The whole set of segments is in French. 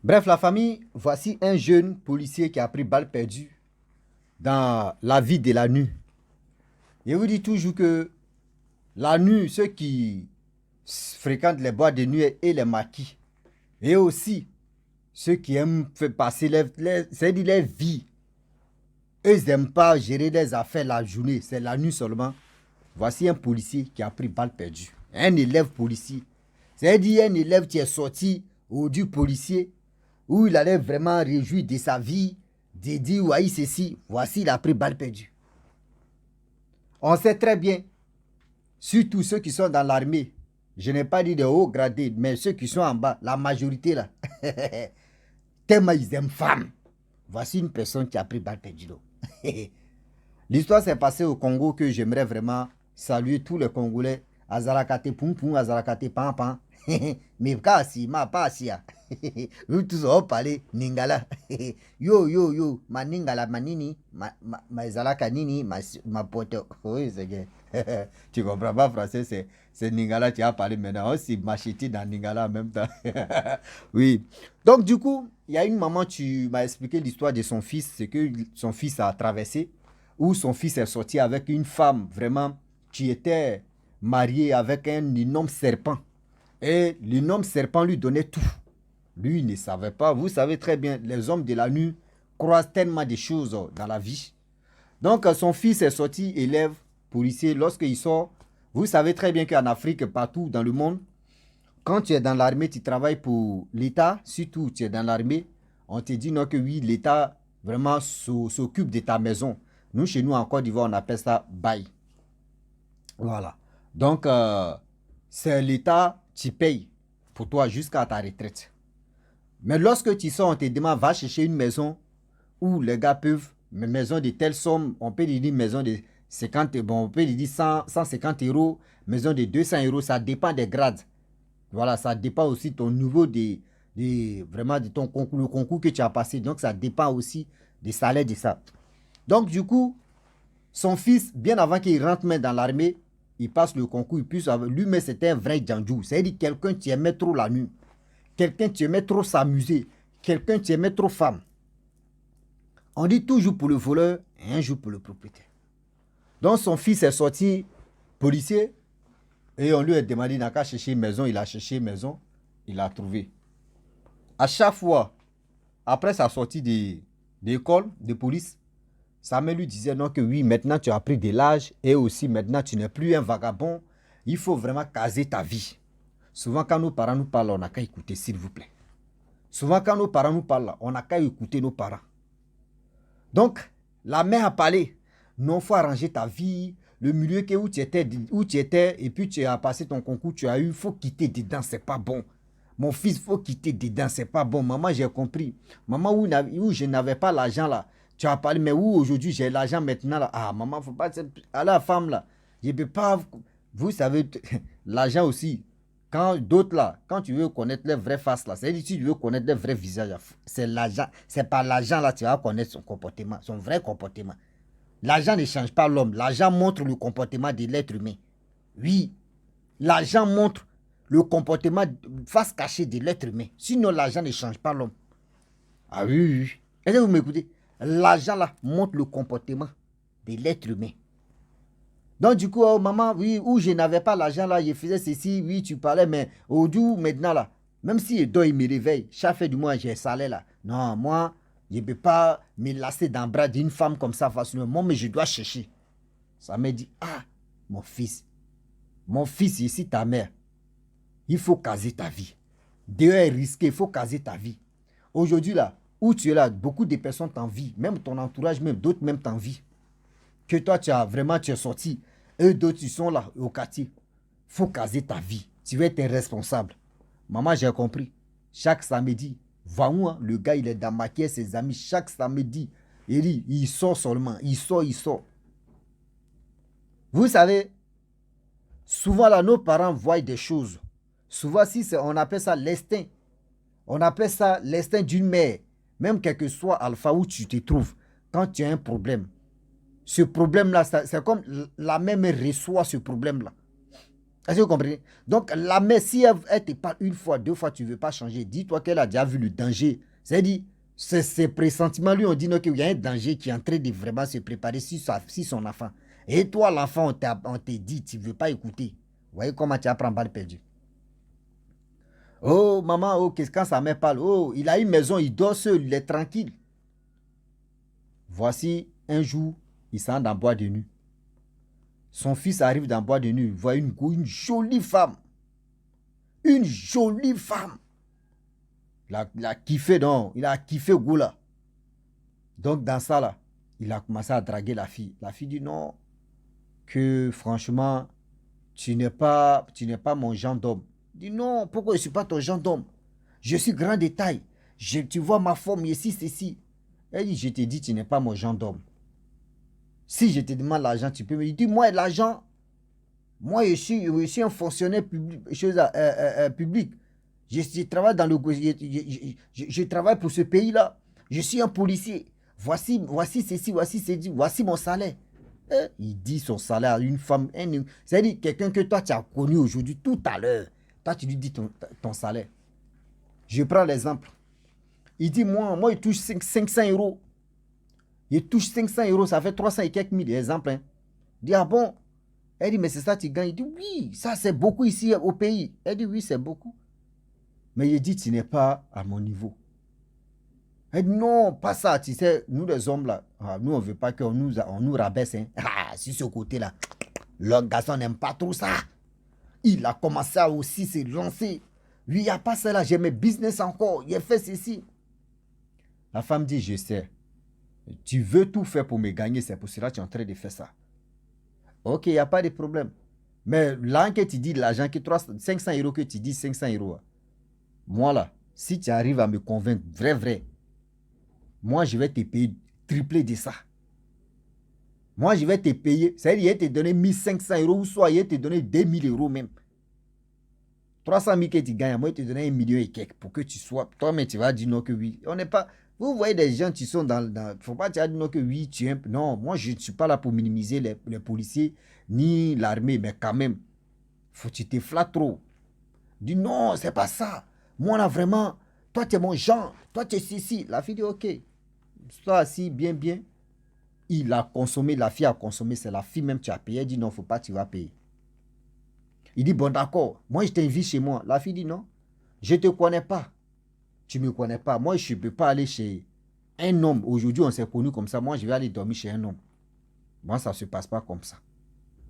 Bref, la famille, voici un jeune policier qui a pris balle perdue dans la vie de la nuit. Je vous dis toujours que la nuit, ceux qui fréquentent les boîtes de nuit et les maquis, et aussi ceux qui aiment faire passer c'est-à-dire leur vie, eux, ils n'aiment pas gérer les affaires la journée, c'est la nuit seulement. Voici un policier qui a pris balle perdue. Un élève policier. C'est-à-dire un élève qui est sorti du policier où il allait vraiment réjouir de sa vie, de dire oui, ceci. Voici, il a pris balle perdue. On sait très bien, surtout ceux qui sont dans l'armée, je n'ai pas dit de haut gradé, mais ceux qui sont en bas, la majorité là, tellement ils aiment femmes. Voici une personne qui a pris balle perdue. L'histoire s'est passée au Congo que j'aimerais vraiment saluer tous les Congolais. Azarakate pum pum, azarakate pan pan. Mais kasi, ma pasia. Nous tous on parler Ningala. Yo yo yo, ma Ningala manini, ma zalaka nini, ma poto. Oui, c'est que tu comprends pas français, c'est Ningala tu as parlé maintenant. Aussi machiti dans Ningala en même temps. Oui. Donc du coup, il y a une maman, tu m'as expliqué l'histoire de son fils, ce que son fils a traversé, où son fils est sorti avec une femme vraiment qui était mariée avec un énorme serpent. Et l'énorme serpent lui donnait tout. Lui, il ne savait pas. Vous savez très bien, les hommes de la nuit croisent tellement de choses dans la vie. Donc, son fils est sorti élève, policier. Lorsqu'il sort, vous savez très bien qu'en Afrique, partout dans le monde, quand tu es dans l'armée, tu travailles pour l'État, surtout tu es dans l'armée, on te dit non que oui, l'État vraiment s'occupe de ta maison. Nous, chez nous, en Côte d'Ivoire, on appelle ça bail. Voilà. Donc, c'est l'État qui paye pour toi jusqu'à ta retraite. Mais lorsque tu sors, on te demande, va chercher une maison où les gars peuvent, une maison de telle somme, on peut lui dire maison de 50, bon, on peut lui dire 150 euros, maison de 200 euros, ça dépend des grades. Voilà, ça dépend aussi de ton niveau vraiment de ton concours, le concours que tu as passé. Donc, ça dépend aussi des salaires de ça. Donc, du coup, son fils, bien avant qu'il rentre même dans l'armée, il passe le concours, il puisse lui-même c'était un vrai djandjou. C'est-à-dire quelqu'un qui aimait trop la nuit, quelqu'un qui aimait trop s'amuser, quelqu'un qui aimait trop femme. On dit toujours pour le voleur et un jour pour le propriétaire. Donc son fils est sorti policier et on lui a demandé, il n'a qu'à chercher une maison, il a cherché une maison, il a trouvé. À chaque fois, après sa sortie d'école, de police, sa mère lui disait non que oui, maintenant tu as pris de l'âge et aussi maintenant tu n'es plus un vagabond. Il faut vraiment caser ta vie. Souvent quand nos parents nous parlent, on n'a qu'à écouter s'il vous plaît. Souvent quand nos parents nous parlent, on n'a qu'à écouter nos parents. Donc, la mère a parlé. Non, il faut arranger ta vie. Le milieu où tu étais, et puis tu as passé ton concours, tu as eu, il faut quitter dedans, c'est pas bon. Mon fils, il faut quitter dedans, c'est pas bon. Maman, j'ai compris. Maman, où je n'avais pas l'argent là, tu as parlé, mais où aujourd'hui j'ai l'argent maintenant là. Ah, maman, faut pas. À la femme là, je ne peux pas. Vous savez, l'argent aussi. Quand d'autres là, quand tu veux connaître les vraies faces là, c'est-à-dire si tu veux connaître les vrais visages, c'est l'argent. C'est pas l'argent là, tu vas connaître son comportement, son vrai comportement. L'argent ne change pas l'homme. L'argent montre le comportement de l'être humain. Oui, l'argent montre le comportement face cachée de l'être humain. Sinon, l'argent ne change pas l'homme. Ah oui, oui, oui. Est-ce que vous m'écoutez? L'argent là montre le comportement de l'être humain. Donc du coup, oh, maman, oui, où je n'avais pas l'argent là, je faisais ceci, oui, tu parlais, mais aujourd'hui, maintenant là, même si je dors, il me réveille, chaque fin du mois, j'ai un salaire là. Non, moi, je ne peux pas me lasser dans le bras d'une femme comme ça facilement. Moi, mais je dois chercher. Ça me dit, ah, mon fils, ici ta mère, il faut caser ta vie. Dehors est risqué, il faut caser ta vie. Aujourd'hui là, où tu es là, beaucoup de personnes t'envient, même ton entourage, même d'autres même t'envient. Que toi, tu es sorti. Eux d'autres, ils sont là au quartier. Il faut caser ta vie. Tu veux être responsable. Maman, j'ai compris. Chaque samedi, va où hein? Le gars, il est dans ma caisse, ses amis. Chaque samedi, il sort seulement. Il sort. Vous savez, souvent là, nos parents voient des choses. Souvent, on appelle ça l'instinct. On appelle ça l'instinct d'une mère. Même quel que soit alpha où tu te trouves, quand tu as un problème, ce problème-là, c'est comme la même reçoit ce problème-là. Est-ce que vous comprenez? Donc, la mère, si elle te parle une fois, deux fois, tu ne veux pas changer, dis-toi qu'elle a déjà vu le danger. C'est-à-dire, ses pressentiments lui ont dit qu'il y a un danger qui est en train de vraiment se préparer sur son enfant. Et toi, l'enfant, on te dit, tu ne veux pas écouter. Vous voyez comment tu apprends balle perdue. Oh, maman, oh, quand sa mère parle, oh, il a une maison, il dort seul, il est tranquille. Voici, un jour, il s'en dans bois de nuit. Son fils arrive dans bois de nuit, il voit une jolie femme. Une jolie femme. Il a kiffé, donc. Il a kiffé Goula. Donc, dans ça, là, il a commencé à draguer la fille. La fille dit non, que franchement, tu n'es pas mon genre d'homme. Il dit non, pourquoi je ne suis pas ton genre d'homme? Je suis grand de taille. Tu vois ma forme ici, ceci. Elle dit, je te dis, tu n'es pas mon genre d'homme. Si je te demande l'argent, tu peux me dire, moi, l'argent, moi, je suis un fonctionnaire public. Je travaille dans le... Je travaille pour ce pays-là. Je suis un policier. Voici ceci, voici mon salaire. Il dit son salaire à une femme. C'est-à-dire quelqu'un que toi, tu as connu aujourd'hui, tout à l'heure. Toi, tu lui dis ton salaire. Je prends l'exemple. Il dit, moi, il touche 500 euros. Il touche 500 euros, ça fait 300 et quelques mille. Exemple. Hein. Il dit, ah bon? Elle dit, mais c'est ça, tu gagnes. Il dit, oui, ça, c'est beaucoup ici au pays. Elle dit, oui, c'est beaucoup. Mais il dit, tu n'es pas à mon niveau. Elle dit, non, pas ça. Tu sais, nous, les hommes, là, nous, on ne veut pas qu'on nous rabaisse. Hein. Ah, sur ce côté-là, le garçon n'aime pas trop ça. Il a commencé à aussi se lancer. Lui, il n'y a pas ça là. J'ai mes business encore. Il a fait ceci. La femme dit, je sais. Tu veux tout faire pour me gagner. C'est pour cela que tu es en train de faire ça. Ok, il n'y a pas de problème. Mais là que tu dis l'argent, 500 euros que tu dis 500 euros. Moi là, si tu arrives à me convaincre, vrai, moi je vais te payer triplé de ça. Moi je vais te payer, c'est-à-dire il va te donner 1500 euros ou soit il va te donner 2000 euros même. 300 000 que tu gagnes, moi je te donner 1 million et quelques pour que tu sois, toi-même tu vas dire non que oui. On n'est pas, vous voyez des gens qui sont dans, faut pas dire non que oui, tu es, non, moi je ne suis pas là pour minimiser les policiers ni l'armée, mais quand même, faut que tu te flattes trop. Dis non, c'est pas ça. Moi là vraiment, toi tu es mon genre, toi tu es ceci. La fille dit ok, sois assis bien. Il a consommé, la fille a consommé, c'est la fille même qui a payé. Elle dit non, faut pas, tu vas payer. Il dit bon d'accord, moi je t'invite chez moi. La fille dit non, je te connais pas. Tu me connais pas. Moi je ne peux pas aller chez un homme. Aujourd'hui on s'est connu comme ça. Moi je vais aller dormir chez un homme. Moi ça ne se passe pas comme ça.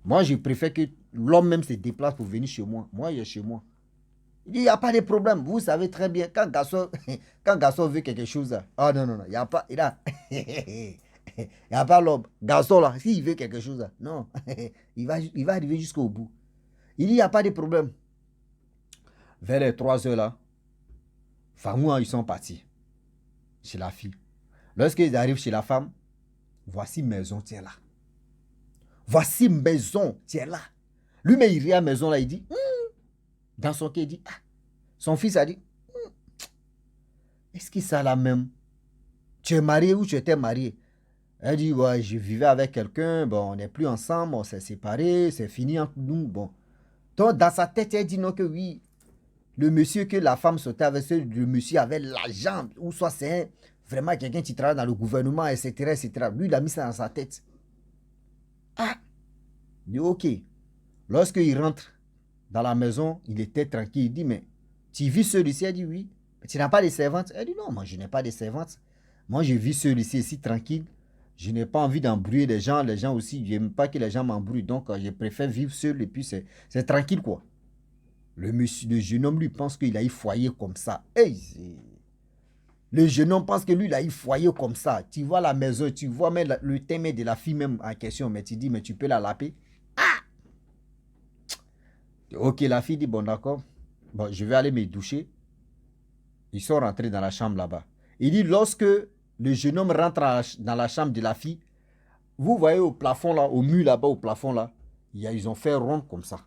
Moi je préfère que l'homme même se déplace pour venir chez moi. Moi il est chez moi. Il dit, il n'y a pas de problème. Vous savez très bien, quand garçon veut quelque chose, ah non, il n'y a pas, il n'y a pas l'homme. Garçon là, s'il veut quelque chose, non, il va arriver jusqu'au bout. Il dit, il n'y a pas de problème. Vers les 3 heures là, Famou, ils sont partis chez la fille. Lorsqu'ils arrivent chez la femme, voici maison, tiens là. Voici maison, tiens là. Lui-même, il rit à maison là, il dit, dans son cœur, il dit, ah. Son fils a dit, est-ce que ça la même? Tu es marié ou tu étais marié? Elle dit, ouais, je vivais avec quelqu'un, bon, on n'est plus ensemble, on s'est séparés, c'est fini entre nous, bon. Donc, dans sa tête, elle dit non que oui, le monsieur que la femme sortait avec, le monsieur avait l'argent, ou soit c'est vraiment quelqu'un qui travaille dans le gouvernement, etc. Lui, il a mis ça dans sa tête. Ah! Il dit, ok. Lorsqu'il rentre dans la maison, il était tranquille, il dit, mais tu vis seul ici? Elle dit oui. Tu n'as pas de servante? Elle dit non, moi je n'ai pas de servante. Moi je vis seul ici tranquille. Je n'ai pas envie d'embrouiller les gens. Les gens aussi, je n'aime pas que les gens m'embrouillent. Donc je préfère vivre seul et puis c'est tranquille quoi. Le jeune homme lui pense qu'il a eu foyer comme ça. Hey, le jeune homme pense que lui il a eu foyer comme ça. Tu vois la maison, tu vois même le thème de la fille même en question. Mais tu dis, mais tu peux la laper? Ah! Ok, la fille dit, bon d'accord. Bon, je vais aller me doucher. Ils sont rentrés dans la chambre là-bas. Il dit, lorsque le jeune homme rentre dans la chambre de la fille, vous voyez au plafond là, au mur là-bas, au plafond là, ils ont fait rond comme ça.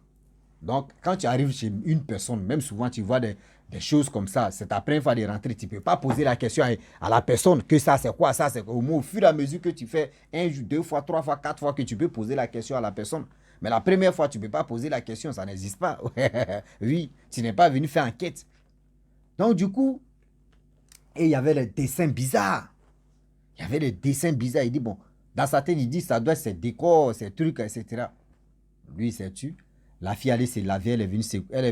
Donc, quand tu arrives chez une personne, même souvent tu vois des choses comme ça, c'est ta première fois de rentrer, tu ne peux pas poser la question à la personne que ça c'est quoi, ça c'est quoi. Au fur et à mesure que tu fais 1, 2 fois, 3 fois, 4 fois que tu peux poser la question à la personne. Mais la première fois, tu ne peux pas poser la question, ça n'existe pas. Oui, tu n'es pas venu faire enquête. Donc, du coup, et il y avait les dessins bizarres. Il y avait des dessins bizarres. Il dit, bon, dans sa tête, il dit, ça doit être ces décors, ces trucs, etc. Lui, il s'est tué. La fille allait se laver, elle est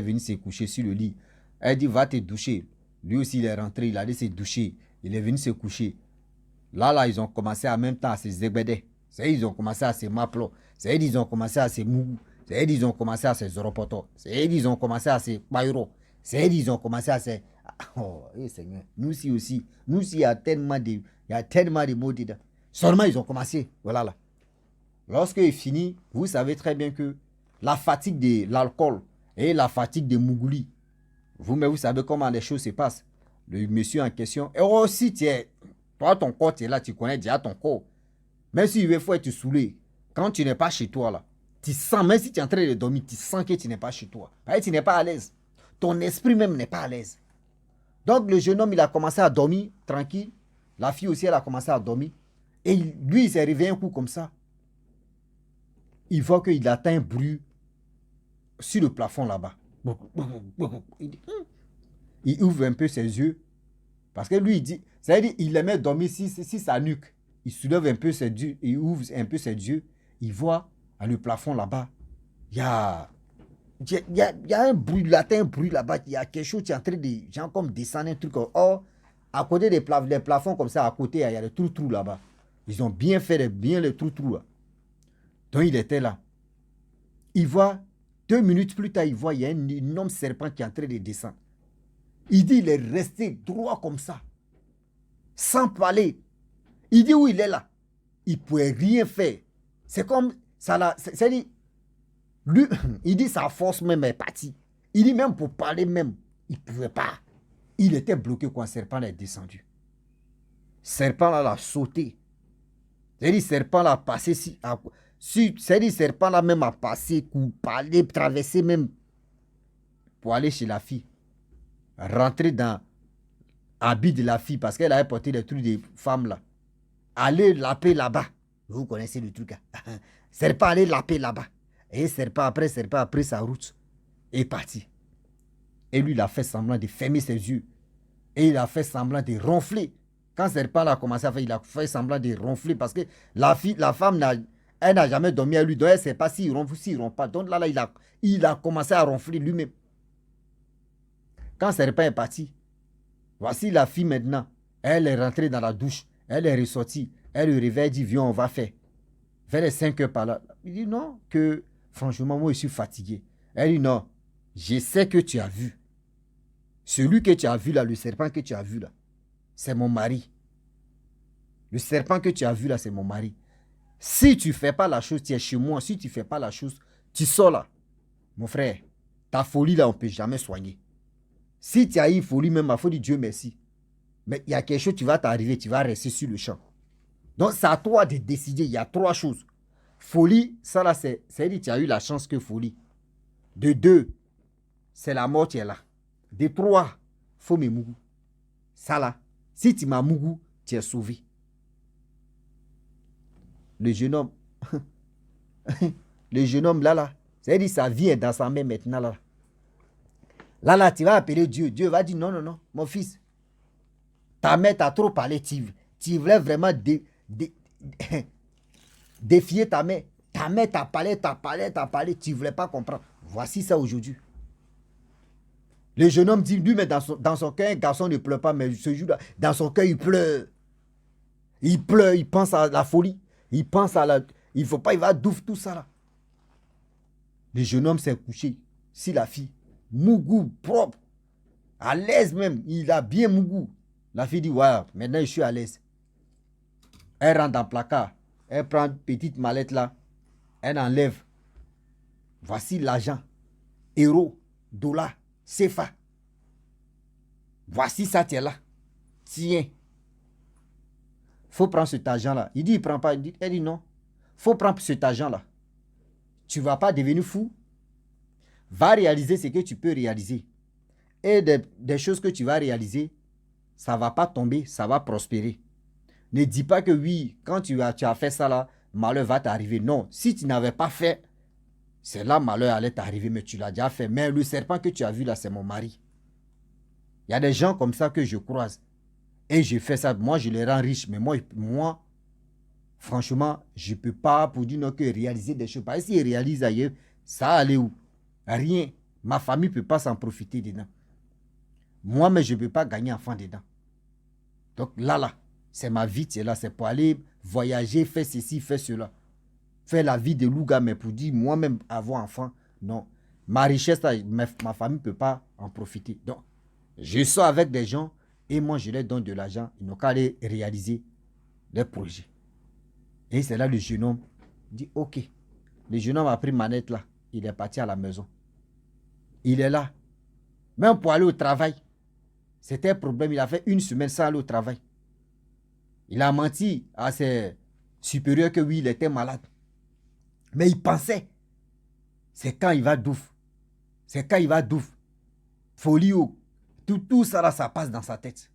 venue se coucher sur le lit. Elle dit, va te doucher. Lui aussi, il est rentré, il allait se doucher. Il est venu se coucher. Là, ils ont commencé en même temps à se zébéder. Ils ont commencé à se maplo. Ils ont commencé à se mougou. Ils ont commencé à se zoropoto. Ils ont commencé à se pairo. Ils ont commencé à se... Oh, Seigneur. Nous aussi. Nous aussi, il y a tellement de mots dedans. Seulement, ils ont commencé. Voilà là. Lorsqu'il finit, vous savez très bien que la fatigue de l'alcool et la fatigue de Mougouli, vous savez comment les choses se passent. Le monsieur en question, et aussi, toi, ton corps, tu es là, tu connais déjà ton corps. Même si il faut être saoulé, quand tu n'es pas chez toi, là, tu sens, même si tu es en train de dormir, tu sens que tu n'es pas chez toi. Parce que tu n'es pas à l'aise. Ton esprit même n'est pas à l'aise. Donc, le jeune homme, il a commencé à dormir, tranquille. La fille aussi, elle a commencé à dormir. Et lui, il s'est réveillé un coup comme ça. Il voit qu'il atteint un bruit sur le plafond là-bas. Il ouvre un peu ses yeux. Parce que lui, il dit, c'est-à-dire, il aimait dormir si sa nuque. Il soulève un peu ses yeux, il ouvre un peu ses yeux. Il voit à le plafond là-bas, il y a un bruit, il atteint un bruit là-bas. Il y a quelque chose qui est en train de, genre comme descendre un truc. Or, à côté des plafonds comme ça, à côté, il y a des trous là-bas. Ils ont bien fait les trous là. Donc, il était là. Il voit, 2 minutes plus tard, il voit, il y a un énorme serpent qui est en train de descendre. Il dit, il est resté droit comme ça, sans parler. Il dit où il est là. Il ne pouvait rien faire. C'est comme ça là. C'est-à-dire, lui, il dit sa force même est partie. Il dit même pour parler même, il ne pouvait pas. Il était bloqué quand le serpent est descendu. Serpent là l'a sauté. C'est-à-dire, serpent là a passé c'est-à-dire, serpent là même a passé, parler, traverser même pour aller chez la fille. Rentrer dans l'habit de la fille parce qu'elle avait porté des trucs de femmes là. Aller laper là-bas. Vous connaissez le truc. Serpent aller laper là-bas. Et serpent après sa route est parti. Et lui, il a fait semblant de fermer ses yeux. Et il a fait semblant de ronfler. Quand serpent a commencé à faire, il a fait semblant de ronfler parce que la femme elle n'a jamais dormi à lui. Donc elle ne sait pas s'il ronfle ou s'il ne ronfle pas. Donc là, il a commencé à ronfler lui-même. Quand serpent est parti, voici la fille maintenant. Elle est rentrée dans la douche. Elle est ressortie. Elle le réveille, dit, viens, on va faire. Vers les 5 heures par là. Il dit, non, que franchement, moi, je suis fatigué. Elle dit, non, je sais que tu as vu. Celui que tu as vu là, le serpent que tu as vu là, c'est mon mari. Le serpent que tu as vu là, c'est mon mari. Si tu ne fais pas la chose, tu es chez moi. Si tu ne fais pas la chose, tu sors là. Mon frère, ta folie là, on ne peut jamais soigner. Si tu as eu une folie, même, il faut dire Dieu merci. Mais il y a quelque chose qui va t'arriver, tu vas rester sur le champ. Donc, c'est à toi de décider. Il y a 3 choses. Folie, ça là, c'est-à-dire tu as eu la chance que folie. De 2, c'est la mort qui est là. De 3, faut me mougou. Ça là, si tu m'as mougou, tu es sauvé. Le jeune homme, là, c'est-à-dire sa vie est dans sa main maintenant là. Là, tu vas appeler Dieu. Dieu va dire non, mon fils. Ta mère t'a trop parlé. Tu voulais vraiment défier ta mère. Ta mère t'a parlé. Tu ne voulais pas comprendre. Voici ça aujourd'hui. Le jeune homme dit, lui, mais dans son cœur, un garçon ne pleure pas, mais ce jour-là, dans son cœur, il pleure. Il pleure, il pense à la folie. Il pense à la... Il ne faut pas, il va douf tout ça là. Le jeune homme s'est couché. Si la fille, mougou, propre, à l'aise même, il a bien mougou. La fille dit, ouais, maintenant je suis à l'aise. Elle rentre dans le placard. Elle prend une petite mallette là. Elle enlève. Voici l'argent. Euro, dollar, CFA. Voici ça, tu es là. Tiens. Faut prendre cet argent-là. Il dit, il prend pas. Elle dit, non. Faut prendre cet argent-là. Tu ne vas pas devenir fou. Va réaliser ce que tu peux réaliser. Et des choses que tu vas réaliser, ça ne va pas tomber, ça va prospérer. Ne dis pas que oui, quand tu as fait ça là, malheur va t'arriver. Non, si tu n'avais pas fait, c'est là malheur allait t'arriver, mais tu l'as déjà fait. Mais le serpent que tu as vu là, c'est mon mari. Il y a des gens comme ça que je croise. Et je fais ça. Moi, je les rends riches. Mais moi franchement, je ne peux pas pour dire non que réaliser des choses. Parce que s'ils réalisent ailleurs, ça allait où? Rien. Ma famille ne peut pas s'en profiter dedans. Moi, mais je ne peux pas gagner enfant dedans. Donc là, c'est ma vie, c'est là. C'est pour aller voyager, faire ceci, faire cela. Faire la vie de louga, mais pour dire moi-même avoir enfant, non. Ma richesse, là, ma famille ne peut pas en profiter. Donc, je sors avec des gens et moi, je leur donne de l'argent. Ils n'ont qu'à aller réaliser leurs projets. Et c'est là le jeune homme dit, ok. Le jeune homme a pris manette là. Il est parti à la maison. Il est là. Même pour aller au travail. C'était un problème. Il a fait une semaine sans aller au travail. Il a menti à ses supérieurs que oui, il était malade. Mais il pensait. C'est quand il va douf. C'est quand il va douf. Folie. Tout ça là, ça passe dans sa tête.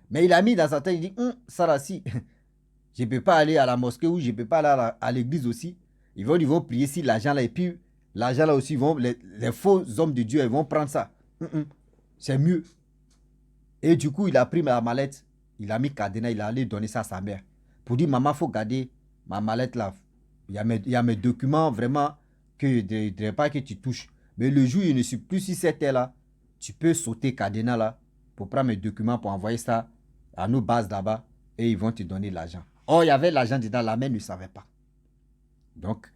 Mais il a mis dans sa tête, il dit, ça là, si je ne peux pas aller à la mosquée ou je ne peux pas aller à l'église aussi. Ils vont prier si l'argent là. Et puis, l'argent là aussi, les faux hommes de Dieu, ils vont prendre ça. C'est mieux. Et du coup, il a pris ma mallette. Il a mis cadenas, il a allé donner ça à sa mère. Pour dire, maman, il faut garder ma mallette là. Il y a mes documents vraiment que je ne dirais pas que tu touches. Mais le jour où je ne suis plus sur cette terre là, tu peux sauter cadenas là pour prendre mes documents pour envoyer ça à nos bases là-bas et ils vont te donner l'argent. Or, il y avait l'argent dedans, la mère ne savait pas. Donc,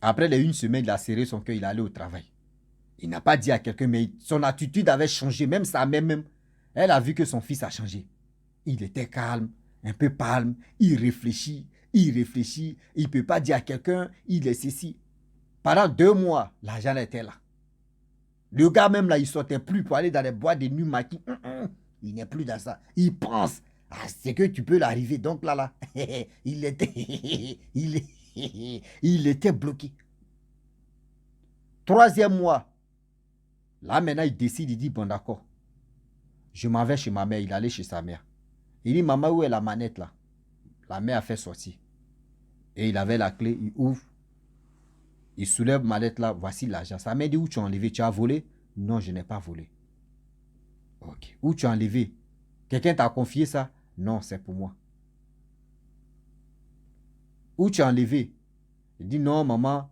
après les une semaine, il a serré son cœur, il est allé au travail. Il n'a pas dit à quelqu'un, mais son attitude avait changé. Même sa mère, elle a vu que son fils a changé. Il était calme, un peu palme, il réfléchit. Il ne peut pas dire à quelqu'un, il est ceci. Pendant 2 mois, l'argent était là. Le gars même là, il ne sortait plus pour aller dans les boîtes de nuit maquis. Il n'est plus dans ça. Il pense, c'est que tu peux l'arriver. Donc là, il était bloqué. 3e mois, là maintenant, il décide, il dit, bon d'accord, je m'en vais chez ma mère. Il allait chez sa mère. Il dit, maman, où est la manette là? La mère a fait sortir. Et il avait la clé, il ouvre. Il soulève ma lettre là, voici l'argent. Sa mère dit, où tu as enlevé? Tu as volé? Non, je n'ai pas volé. Ok. Où tu as enlevé? Quelqu'un t'a confié ça? Non, c'est pour moi. Où tu as enlevé? Il dit, non, maman,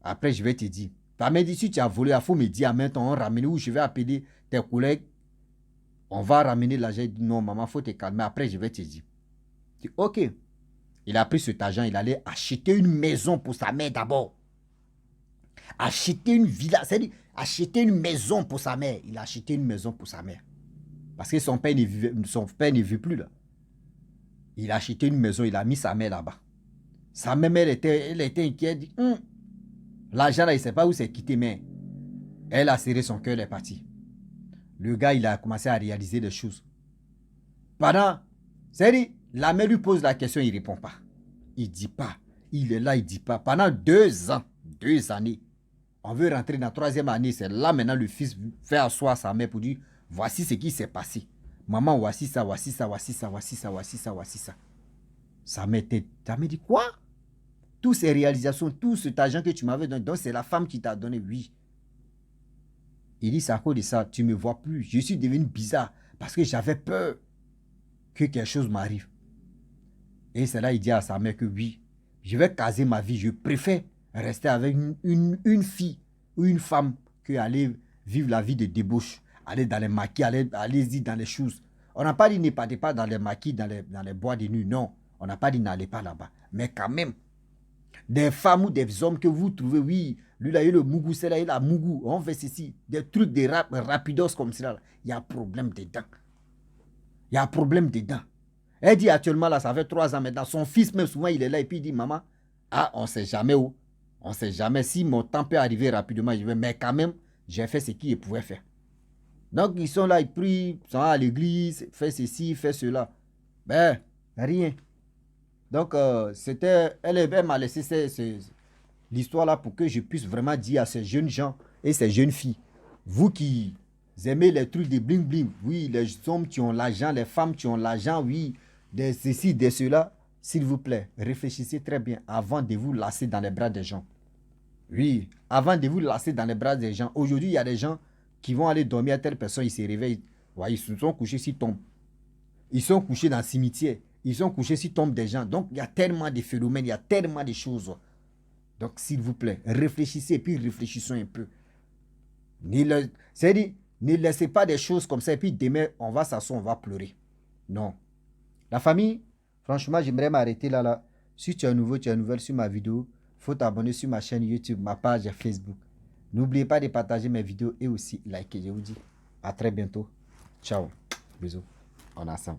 après je vais te dire. Ta mère dit, si tu as volé, il faut me dire en même temps, on ramène où je vais appeler tes collègues. On va ramener l'argent. Il dit, non, maman, il faut te calmer. Après, je vais te dire. Il dit, ok. Il a pris cet argent, il allait acheter une maison pour sa mère d'abord. Acheter une villa, c'est-à-dire acheter une maison pour sa mère. Il a acheté une maison pour sa mère. Parce que son père ne vit plus là. Il a acheté une maison, il a mis sa mère là-bas. Sa mère, elle était inquiète. Elle dit, l'argent là, il ne sait pas où c'est quitté, mais elle a serré son cœur, elle est partie. Le gars, il a commencé à réaliser des choses. C'est-à-dire, la mère lui pose la question, il ne répond pas. Il ne dit pas. Il est là, il ne dit pas. Pendant 2 ans, 2 années, on veut rentrer dans la 3e année. C'est là maintenant le fils fait asseoir sa mère pour dire, voici ce qui s'est passé. Maman, voici ça, voici ça, voici ça, voici ça, voici ça, voici ça. Sa mère dit, quoi? Toutes ces réalisations, tout cet argent que tu m'avais donné, donc c'est la femme qui t'a donné, oui. Il dit, c'est à cause de ça, tu ne me vois plus. Je suis devenu bizarre parce que j'avais peur que quelque chose m'arrive. Et c'est là il dit à sa mère que oui, je vais caser ma vie. Je préfère rester avec une fille ou une femme que aller vivre la vie de débauche, aller dans les maquis, aller dans les choses. On n'a pas dit ne partez pas dans les maquis, dans les bois de nuit. Non, on n'a pas dit n'allez pas là-bas. Mais quand même, des femmes ou des hommes que vous trouvez, oui, lui là, il a le mougou, c'est là, il a mougou, on fait ceci, des trucs de rapidos comme cela, il y a problème dedans. Il y a problème dedans. Elle dit actuellement, là, ça fait 3 ans maintenant. Son fils, même souvent, il est là et puis il dit, maman, on ne sait jamais où. On ne sait jamais si mon temps peut arriver rapidement. Je vais, mais quand même, j'ai fait ce qu'il pouvait faire. Donc, ils sont là, ils prient, ils sont à l'église, fait ceci, fait cela. Ben, rien. Donc, elle m'a laissé l'histoire là pour que je puisse vraiment dire à ces jeunes gens et ces jeunes filles, vous qui aimez les trucs de bling bling, oui, les hommes qui ont l'argent, les femmes qui ont l'argent, oui, de ceci, de cela, s'il vous plaît, réfléchissez très bien avant de vous lasser dans les bras des gens. Oui, avant de vous lasser dans les bras des gens. Aujourd'hui, il y a des gens qui vont aller dormir à telle personne, ils se réveillent. Ouais, ils se sont couchés s'ils tombent. Ils sont couchés dans le cimetière. Ils sont couchés s'ils tombent des gens. Donc, il y a tellement de phénomènes, il y a tellement de choses. Donc, s'il vous plaît, réfléchissez et puis réfléchissons un peu. C'est-à-dire, ne laissez pas des choses comme ça et puis demain, on va s'asseoir, on va pleurer. Non. La famille, franchement, j'aimerais m'arrêter là. Si tu es nouveau, tu es nouvelle sur ma vidéo, il faut t'abonner sur ma chaîne YouTube, ma page Facebook. N'oubliez pas de partager mes vidéos et aussi liker. Je vous dis à très bientôt. Ciao. Bisous. On est ensemble.